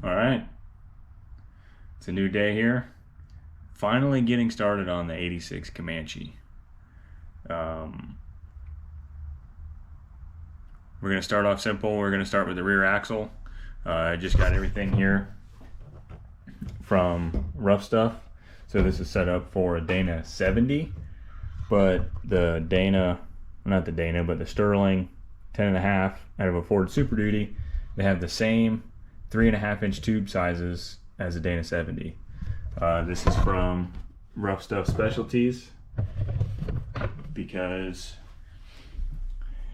All right, it's a new day here. Finally getting started on the 86 Comanche. We're going to start off simple. We're going to start with the rear axle. I just got everything here from Rough Stuff. So this is set up for a Dana 70, but the Sterling 10.5 out of a Ford Super Duty, they have the same 3.5-inch tube sizes as a Dana 70. This is from Rough Stuff Specialties because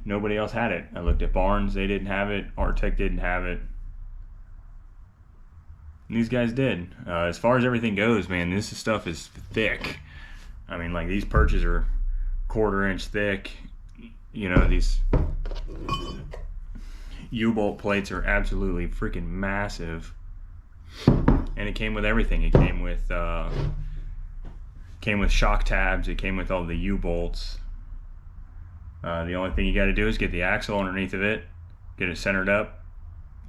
nobody else had it. I looked at Barnes, they didn't have it. Artec didn't have it. And these guys did. As far as everything goes, man, this stuff is thick. I mean, like, these perches are 1/4 inch thick. You know, these U-bolt plates are absolutely freaking massive. And it came with everything. It came with shock tabs. It came with all the U-bolts. The only thing you got to do is get the axle underneath of it, get it centered up,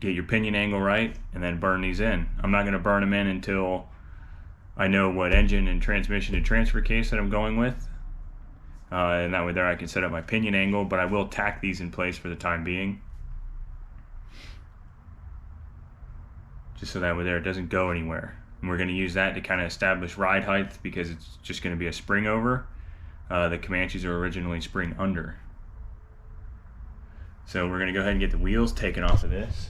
get your pinion angle right, and then burn these in. I'm not going to burn them in until I know what engine and transmission and transfer case that I'm going with. And that way there I can set up my pinion angle, but I will tack these in place for the time being. Just so that way there it doesn't go anywhere. And we're going to use that to kind of establish ride height because it's just going to be a spring over. The Comanches are originally spring under. So we're going to go ahead and get the wheels taken off of this.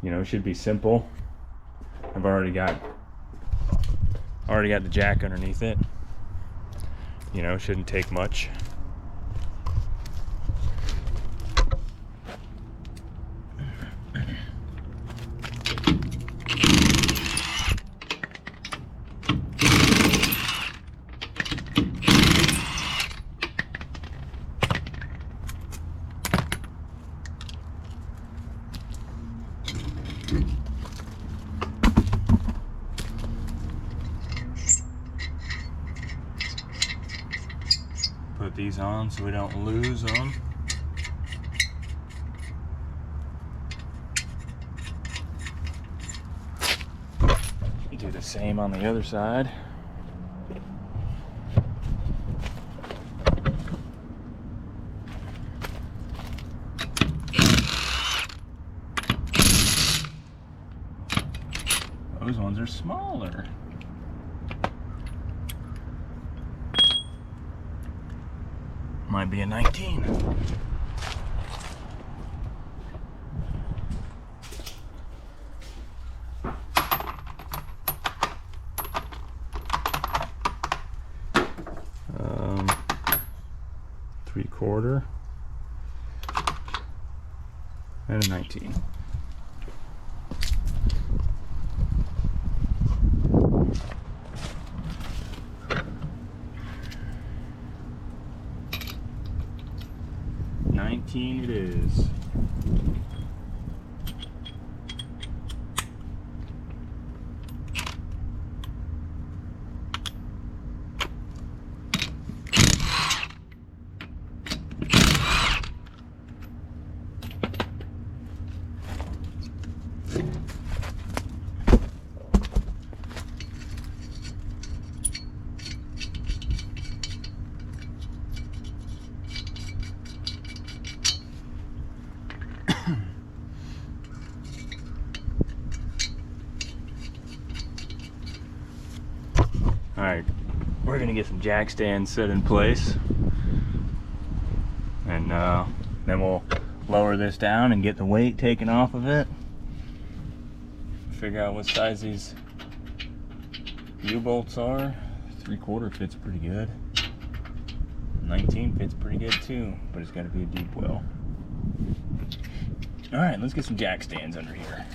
You know, it should be simple. I've already got the jack underneath it. You know, shouldn't take much. Put these on so we don't lose them. Do the same on the other side. Those ones are smaller. Might be a 19. Three-quarter and a 19. It is. Alright, we're going to get some jack stands set in place, and then we'll lower this down and get the weight taken off of it, figure out what size these U-bolts are. 3/4 fits pretty good, 19 fits pretty good too, but it's got to be a deep well. Alright, let's get some jack stands under here.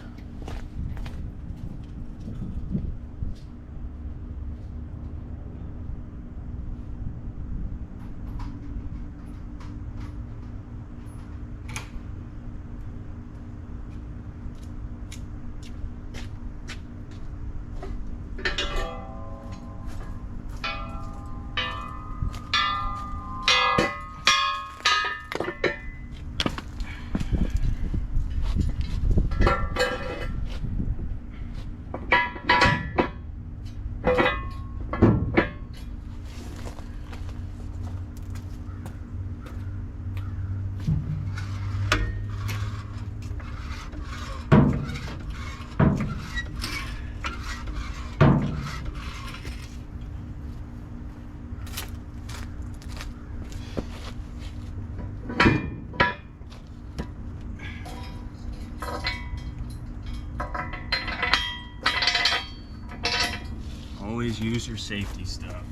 always use your safety stuff.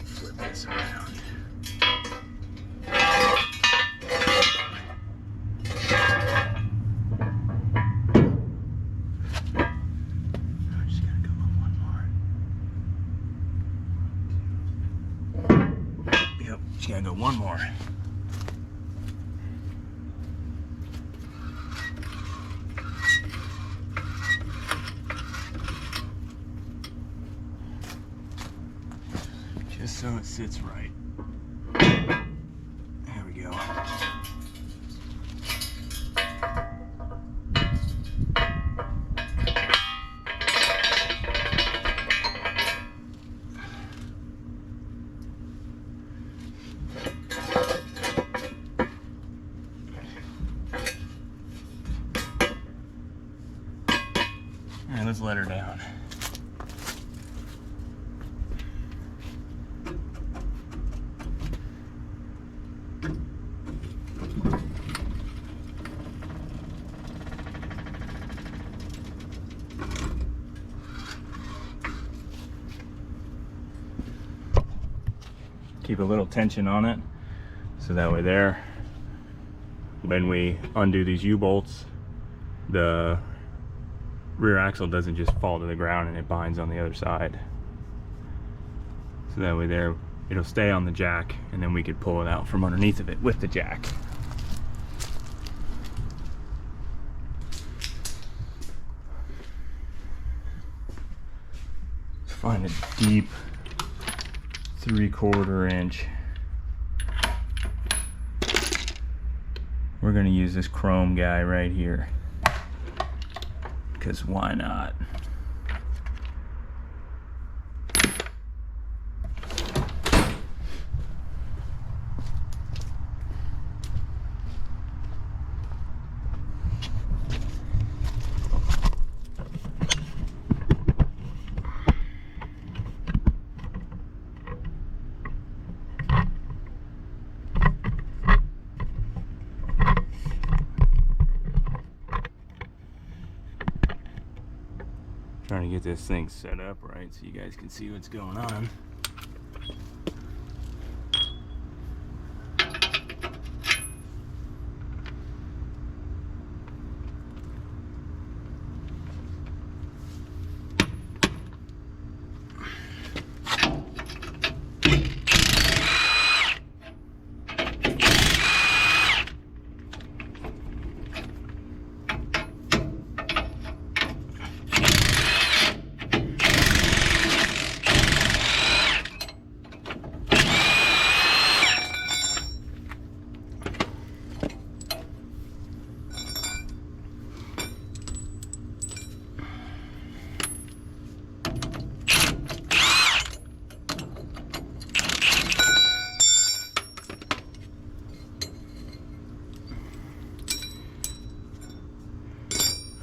Flip this around. I'm just gonna go on one more. Yep, just gotta go one more. Just so it sits right. There we go. All right, let's let her down. Keep a little tension on it, so that way there, when we undo these U-bolts, the rear axle doesn't just fall to the ground and it binds on the other side. So that way there, it'll stay on the jack, and then we could pull it out from underneath of it with the jack. Let's find a deep 3/4 inch. We're gonna use this chrome guy right here, because why not? Trying to get this thing set up right so you guys can see what's going on.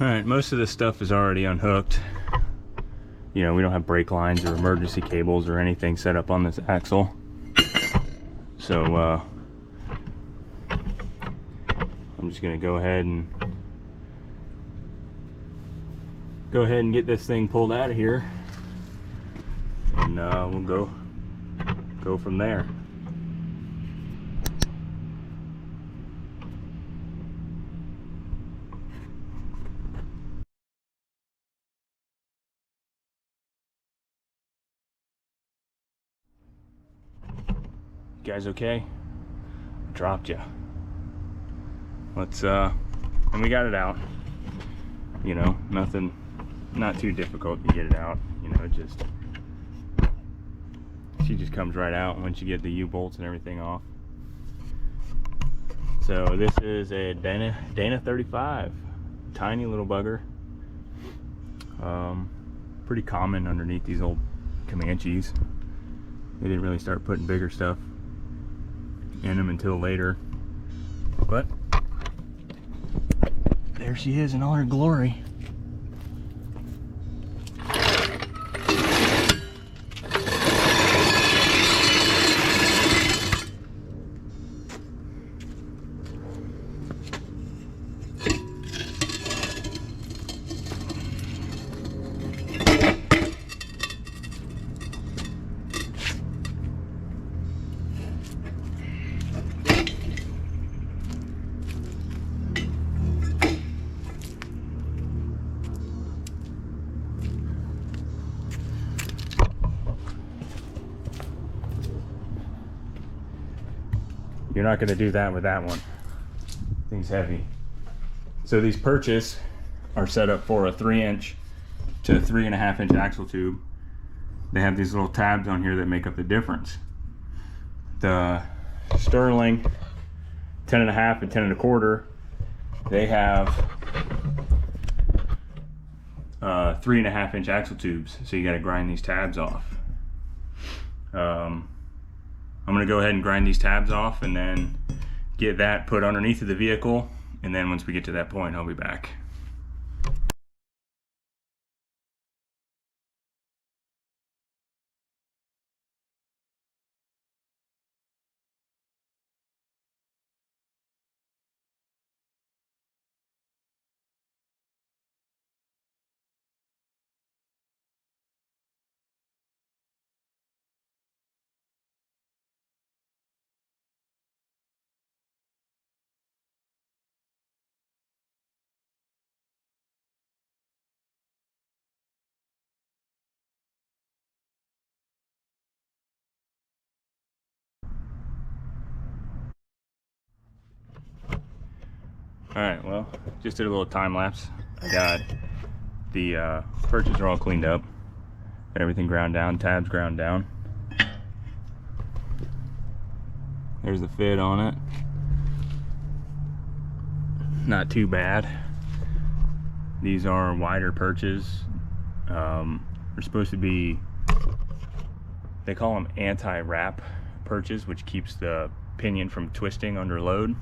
Alright, most of this stuff is already unhooked. You know, we don't have brake lines or emergency cables or anything set up on this axle. So, I'm just going to go ahead and get this thing pulled out of here. And we'll go from there. You guys okay? Dropped you. Let's and we got it out. You know, nothing not too difficult to get it out. You know, she just comes right out once you get the U-bolts and everything off. So this is a Dana 35, tiny little bugger. Pretty common underneath these old Comanches. They didn't really start putting bigger stuff in them until later. But there she is in all her glory. You're not going to do that with that one. Thing's heavy. So these perches are set up for a 3-inch to 3.5-inch axle tube. They have these little tabs on here that make up the difference. The Sterling 10.5 and 10.25, they have 3.5-inch axle tubes, so you got to grind these tabs off. I'm going to go ahead and grind these tabs off and then get that put underneath of the vehicle, and then once we get to that point, I'll be back. Alright, well, just did a little time lapse. I got the perches are all cleaned up. Got everything ground down, tabs ground down. There's the fit on it. Not too bad. These are wider perches. They're supposed to be, they call them anti-wrap perches, which keeps the pinion from twisting under load.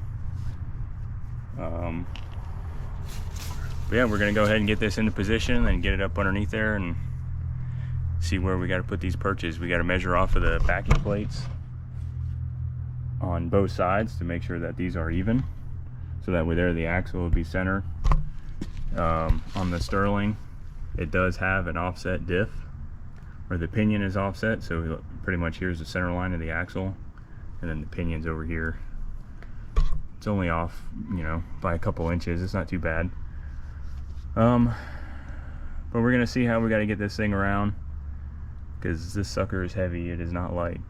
But yeah, we're gonna go ahead and get this into position and get it up underneath there and see where we got to put these perches. We got to measure off of the backing plates on both sides to make sure that these are even, so that way there the axle will be centered. On the Sterling, it does have an offset diff, or the pinion is offset, so pretty much here's the center line of the axle, and then the pinion's over here. It's only off, you know, by a couple inches. It's not too bad. But we're gonna see how we got to get this thing around, because this sucker is heavy. It is not light,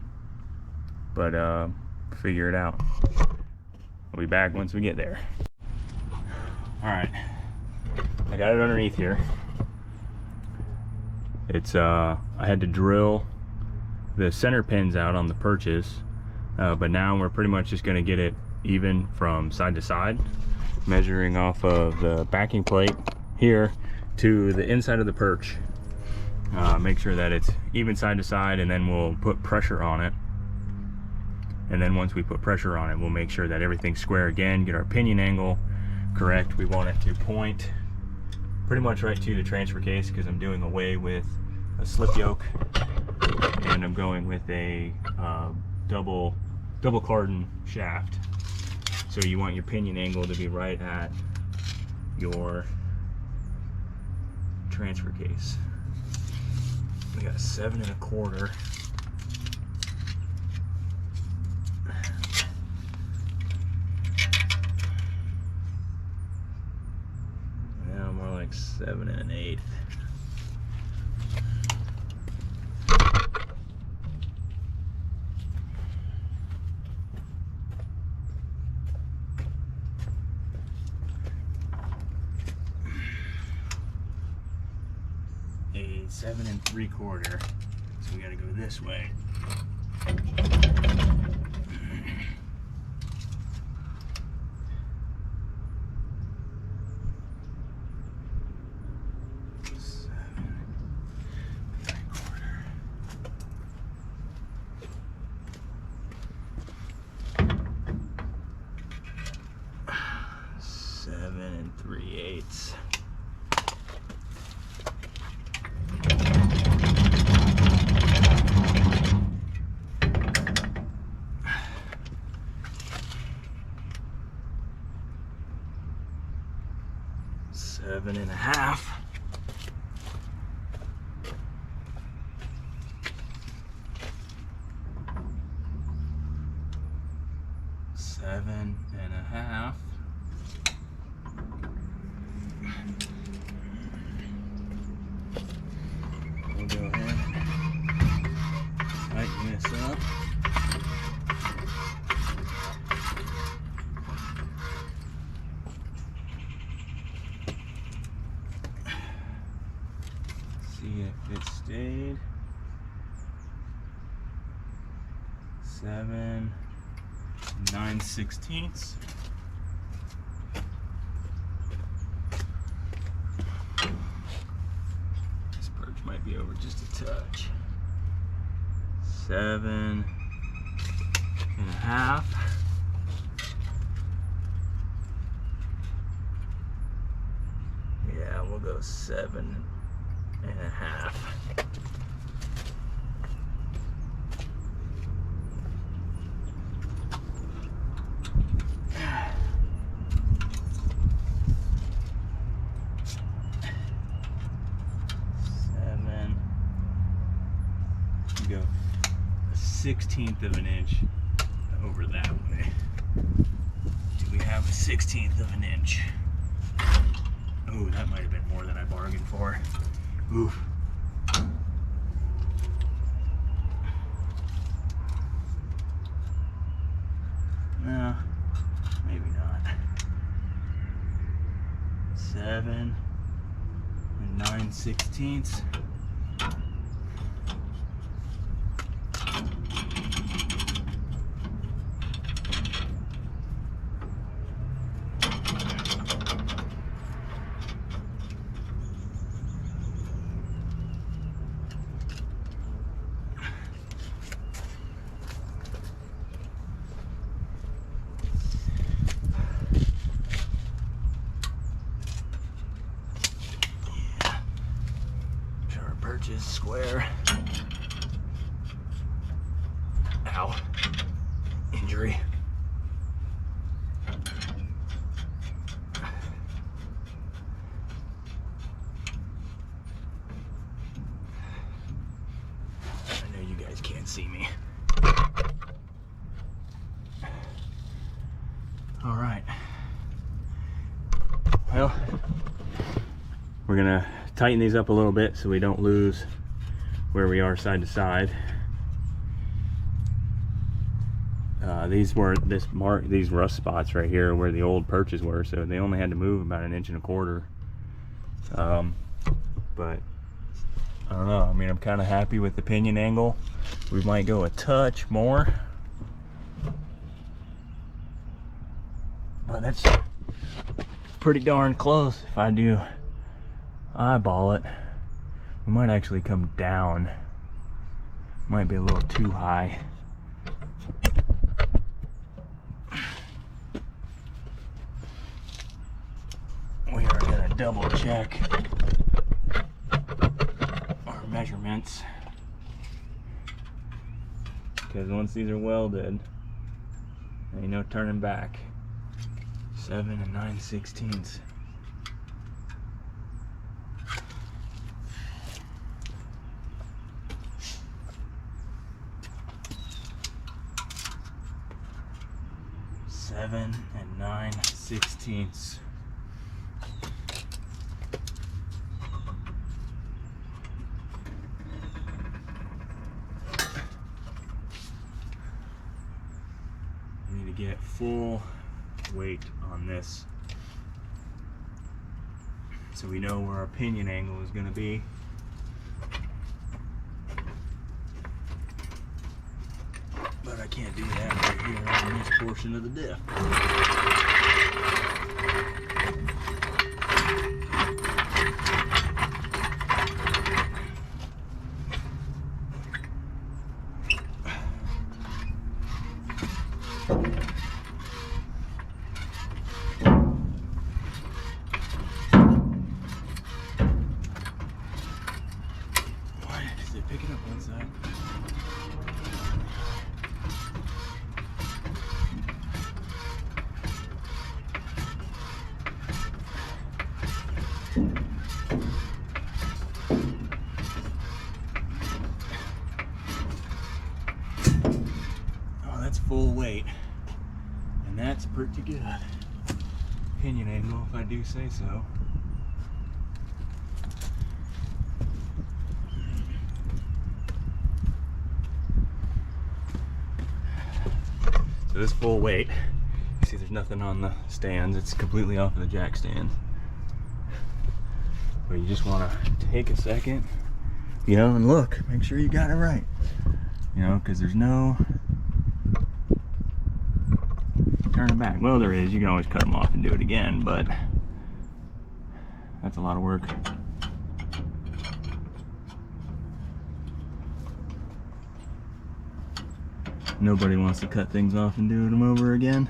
but figure it out. I'll be back once we get there. All right, I got it underneath here. It's I had to drill the center pins out on the perches, but now we're pretty much just going to get it even from side to side, measuring off of the backing plate here to the inside of the perch. Make sure that it's even side to side, and then we'll put pressure on it. And then once we put pressure on it, we'll make sure that everything's square again, get our pinion angle correct. We want it to point pretty much right to the transfer case, because I'm doing away with a slip yoke, and I'm going with a double cardan shaft. So you want your pinion angle to be right at your transfer case. We got 7 1/4. Now more like 7 1/8. a 7 3/4. So we gotta go this way. Seven 3/8. Seven and a half. Seven and a half. We'll go ahead and tighten this up. See if it stayed. 7 9/16. This perch might be over just a touch. 7 and a half. Yeah, we'll go 7 and a half. Go 1/16 of an inch over that way. Do we have a 1/16 of an inch? Oh, that might have been more than I bargained for. Oof. No, maybe not. 7 9/16. Purchase square. Ow. Injury. I know you guys can't see me. All right. Well, we're gonna tighten these up a little bit so we don't lose where we are side to side. These rust spots right here where the old perches were, so they only had to move about 1.25 inches. But I don't know, I mean, I'm kind of happy with the pinion angle. We might go a touch more, but that's pretty darn close. If I do eyeball it, we might actually come down. Might be a little too high. We are gonna double check our measurements, because once these are welded, ain't no turning back. 7 9/16. Seven and 9/16. We need to get full weight on this so we know where our pinion angle is going to be. can't do that right here on this portion of the diff. Is it picking up one side? Oh, that's full weight, and that's pretty good. Pinion angle, if I do say so. So this full weight, you see there's nothing on the stands, it's completely off of the jack stand. But you just want to take a second, you know, and look, make sure you got it right. You know, because there's no turning back. Well, there is, you can always cut them off and do it again, but that's a lot of work. Nobody wants to cut things off and do them over again.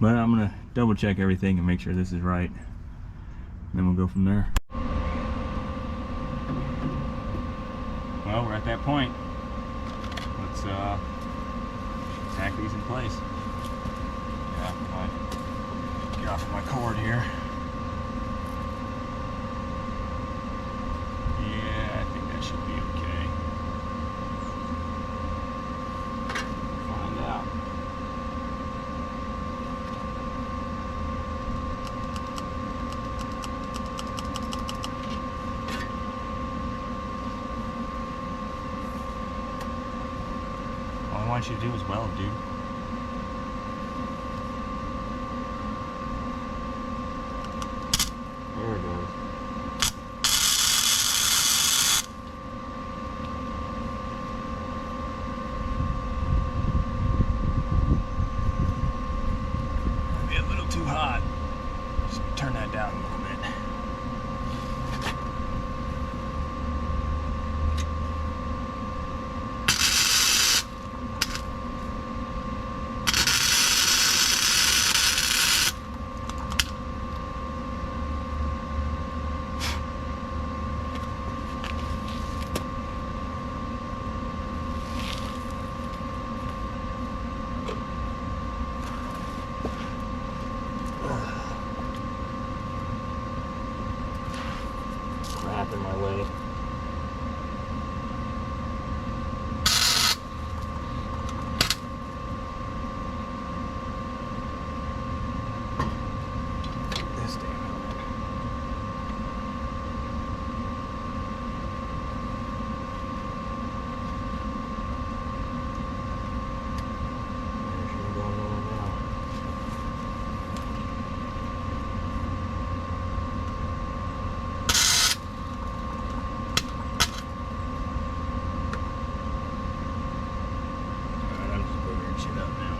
But I'm gonna double check everything and make sure this is right. And then we'll go from there. Well, we're at that point. Let's tack these in place. Yeah, I'll get off of my cord here. Yeah, I think that should be okay. Find out. All I want you to do is weld, dude. There it goes. Be a little too hot. Just turn that down a little bit. Crap in my way. This damn helmet. There should be going on now. Shit up now.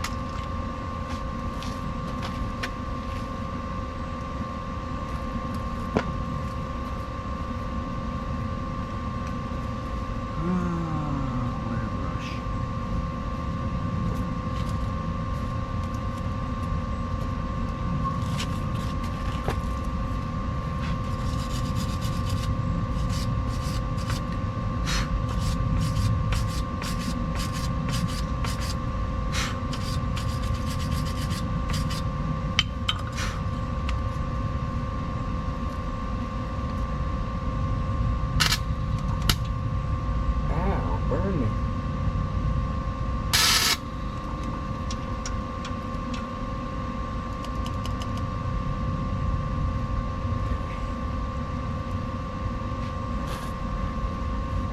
Wire brush. Burn me.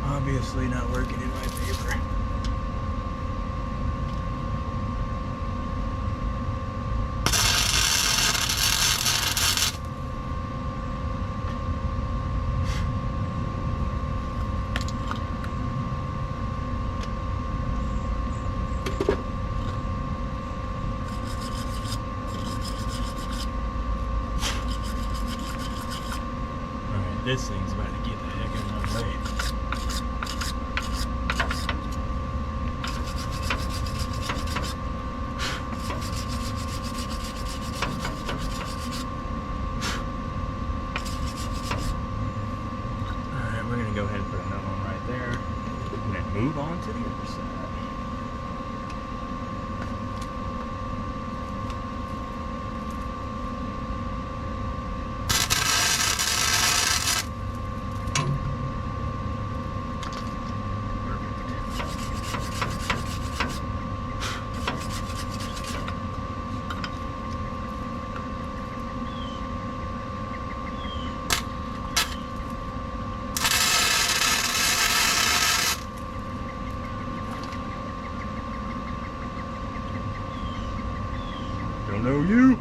Obviously not working in my favor. This thing's about to get the heck out of my way. Alright, we're going to go ahead and put another one right there. And then move on to the other side. Don't know you.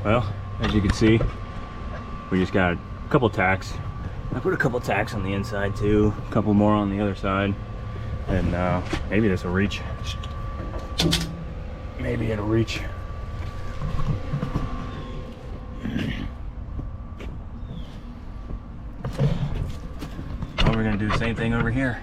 Well, as you can see, we just got a couple tacks. I put a couple tacks on the inside too, a couple more on the other side, and maybe this will reach. Maybe it'll reach. Well, we're gonna do the same thing over here.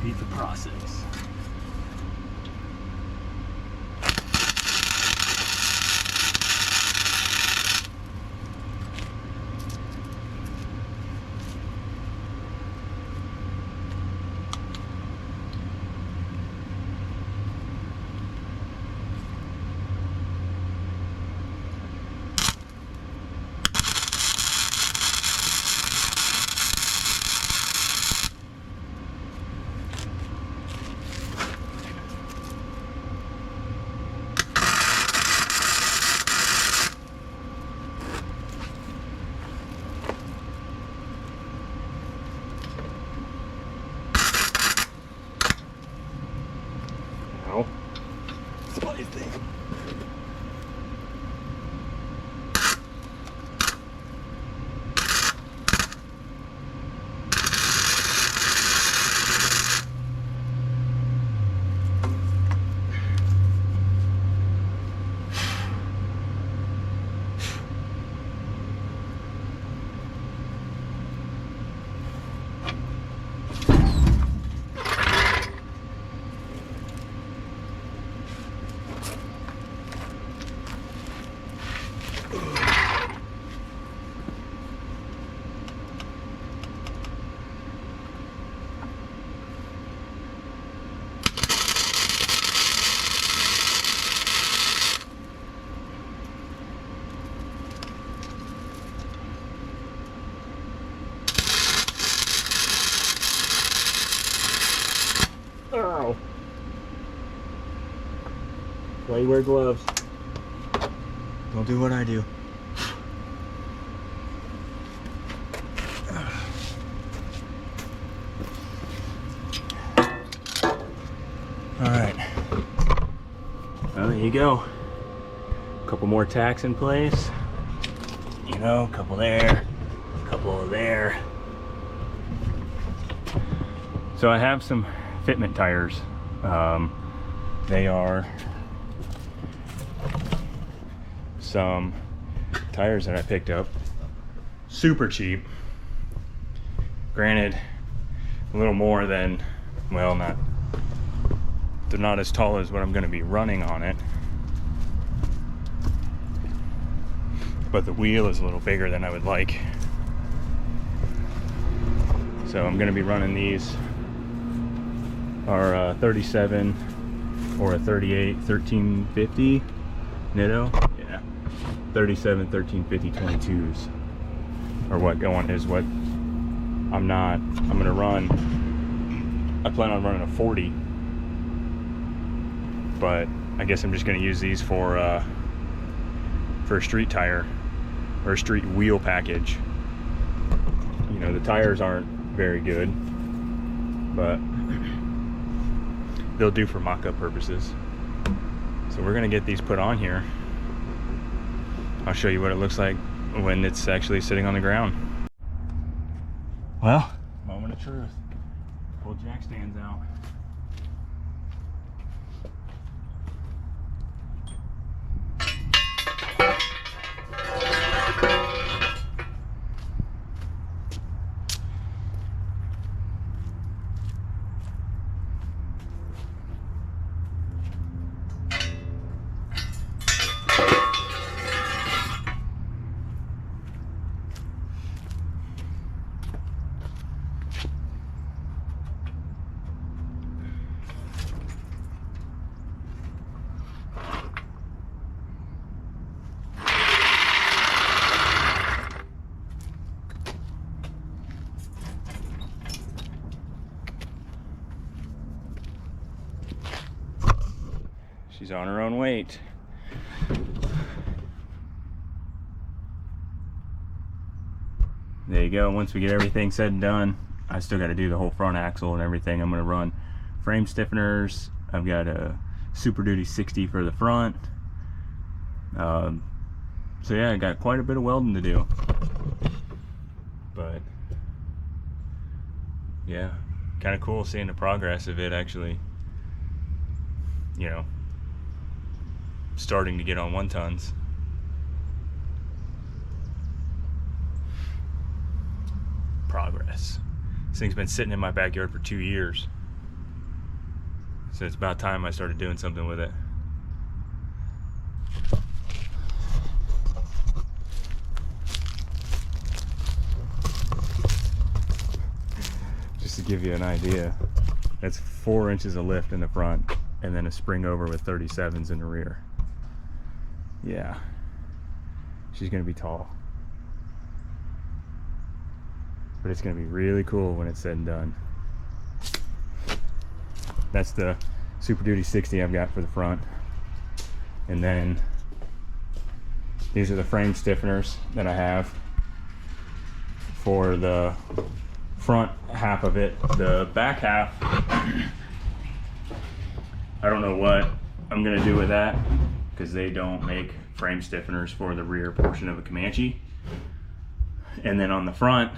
Repeat the process. Ow. Spotty thing. Ow. Why you wear gloves? Don't do what I do. All right. you go. A couple more tacks in place. You know, a couple there, a couple there. So I have some fitment tires. They are some tires that I picked up super cheap. Granted, a little more than, well, they're not as tall as what I'm going to be running on it, but the wheel is a little bigger than I would like. So I'm going to be running these are 37 or a 38 1350 Nitto. Yeah, 37 1350 22s or what going is what I'm gonna run. I plan on running a 40, but I guess I'm just gonna use these for a street tire or a street wheel package. You know, the tires aren't very good, but they'll do for mock-up purposes. So we're gonna get these put on here. I'll show you what it looks like when it's actually sitting on the ground. Well, moment of truth. Pull jack stands out. She's on her own weight. There you go. Once we get everything said and done, I still got to do the whole front axle and everything. I'm going to run frame stiffeners. I've got a Super Duty 60 for the front. So yeah, I got quite a bit of welding to do. But yeah, kind of cool seeing the progress of it actually, you know, starting to get on 1-tons. Progress. This thing's been sitting in my backyard for 2 years, so it's about time I started doing something with it. Just to give you an idea, that's 4 inches of lift in the front and then a spring over with 37s in the rear. Yeah, she's gonna be tall, but it's gonna be really cool when it's said and done. That's the Super Duty 60 I've got for the front, and then these are the frame stiffeners that I have for the front half of it. The back half, I don't know what I'm gonna do with that, because they don't make frame stiffeners for the rear portion of a Comanche. And then on the front,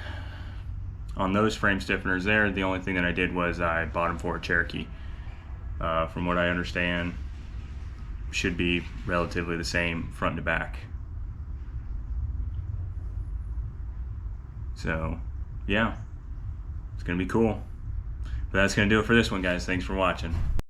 on those frame stiffeners there, the only thing that I did was I bought them for a Cherokee. From what I understand, should be relatively the same front to back. So yeah, it's gonna be cool. But that's gonna do it for this one, guys. Thanks for watching.